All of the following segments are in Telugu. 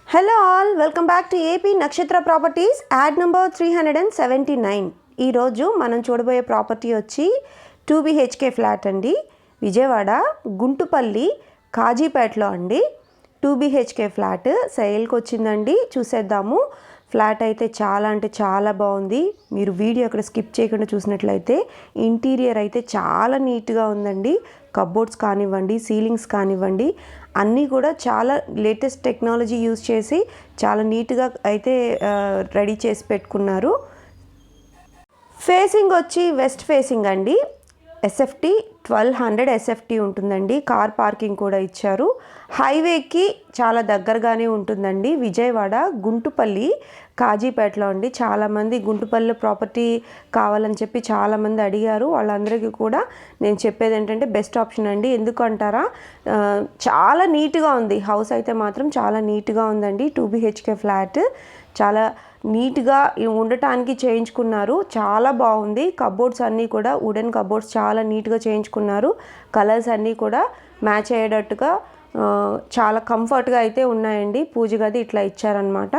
Hello all, welcome back to AP Nakshatra Properties, ad number 379. ఈ రోజు మనం చూడబోయే ప్రాపర్టీ వచ్చి 2 BHK ఫ్లాట్ అండి. విజయవాడ గుంటుపల్లి కాజీపేటలో అండి. 2 BHK ఫ్లాట్ సేల్కి వచ్చిందండి. చూసేద్దాము. ఫ్లాట్ అయితే చాలా అంటే చాలా బాగుంది. మీరు వీడియో అక్కడ స్కిప్ చేయకుండా చూసినట్లయితే ఇంటీరియర్ అయితే చాలా నీట్గా ఉందండి. కబోర్డ్స్ కానివ్వండి, సీలింగ్స్ కానివ్వండి, అన్నీ కూడా చాలా లేటెస్ట్ టెక్నాలజీ యూజ్ చేసి చాలా నీట్గా అయితే రెడీ చేసి పెట్టుకున్నారు. ఫేసింగ్ వచ్చి వెస్ట్ ఫేసింగ్ అండి. SFT 1200 SFT ఉంటుందండి. కార్ పార్కింగ్ కూడా ఇచ్చారు. హైవేకి చాలా దగ్గరగానే ఉంటుందండి. విజయవాడ గుంటుపల్లి కాజీపేటలో అండి. చాలామంది గుంటుపల్లి ప్రాపర్టీ కావాలని చెప్పి చాలామంది అడిగారు. వాళ్ళందరికీ కూడా నేను చెప్పేది ఏంటంటే బెస్ట్ ఆప్షన్ అండి. ఎందుకు అంటారా, చాలా నీట్గా ఉంది. హౌస్ అయితే మాత్రం చాలా నీట్గా ఉందండి. 2 BHK ఫ్లాట్ చాలా నీట్గా ఉండటానికి చేయించుకున్నారు. చాలా బాగుంది. కబోర్డ్స్ అన్నీ కూడా వుడెన్ కబోర్డ్స్ చాలా నీట్గా చేయించుకున్నారు. కలర్స్ అన్నీ కూడా మ్యాచ్ అయ్యేటట్టుగా చాలా కంఫర్ట్గా అయితే ఉన్నాయండి. పూజ గది ఇట్లా ఇచ్చారనమాట.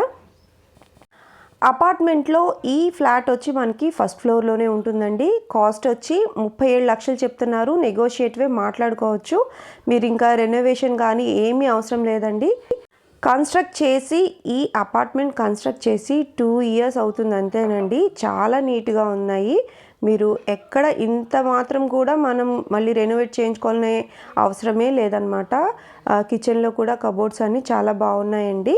అపార్ట్మెంట్లో ఈ ఫ్లాట్ వచ్చి మనకి ఫస్ట్ ఫ్లోర్లోనే ఉంటుందండి. కాస్ట్ వచ్చి 37 లక్షలు చెప్తున్నారు. నెగోషియేటివే మాట్లాడుకోవచ్చు. మీరు ఇంకా రెనోవేషన్ కానీ ఏమీ అవసరం లేదండి. కన్స్ట్రక్ట్ చేసి ఈ అపార్ట్మెంట్ కన్స్ట్రక్ట్ చేసి 2 ఇయర్స్ అవుతుంది అంతేనండి. చాలా నీట్గా ఉన్నాయి. మీరు ఎక్కడ ఇంత మాత్రం కూడా మనం మళ్ళీ రెనోవేట్ చేయించుకోవాలనే అవసరమే లేదనమాట. కిచెన్లో కూడా కబోర్డ్స్ అన్నీ చాలా బాగున్నాయండి.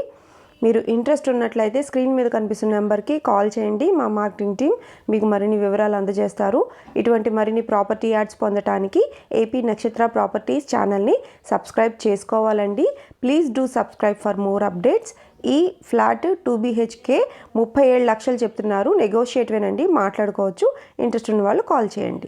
మీరు ఇంట్రెస్ట్ ఉన్నట్లయితే స్క్రీన్ మీద కనిపిస్తున్న నెంబర్కి కాల్ చేయండి. మా మార్కెటింగ్ టీం మీకు మరిన్ని వివరాలు అందజేస్తారు. ఇటువంటి మరిన్ని ప్రాపర్టీ యాడ్స్ పొందడానికి AP నక్షత్ర ప్రాపర్టీస్ ఛానల్ని సబ్స్క్రైబ్ చేసుకోవాలండి. Please do subscribe for more updates. ఈ ఫ్లాట్ 2 BHK 37 లక్షలు చెప్తున్నారు. నెగోషియేటివేనండి, మాట్లాడుకోవచ్చు. ఇంట్రెస్ట్ ఉన్న వాళ్ళు కాల్ చేయండి.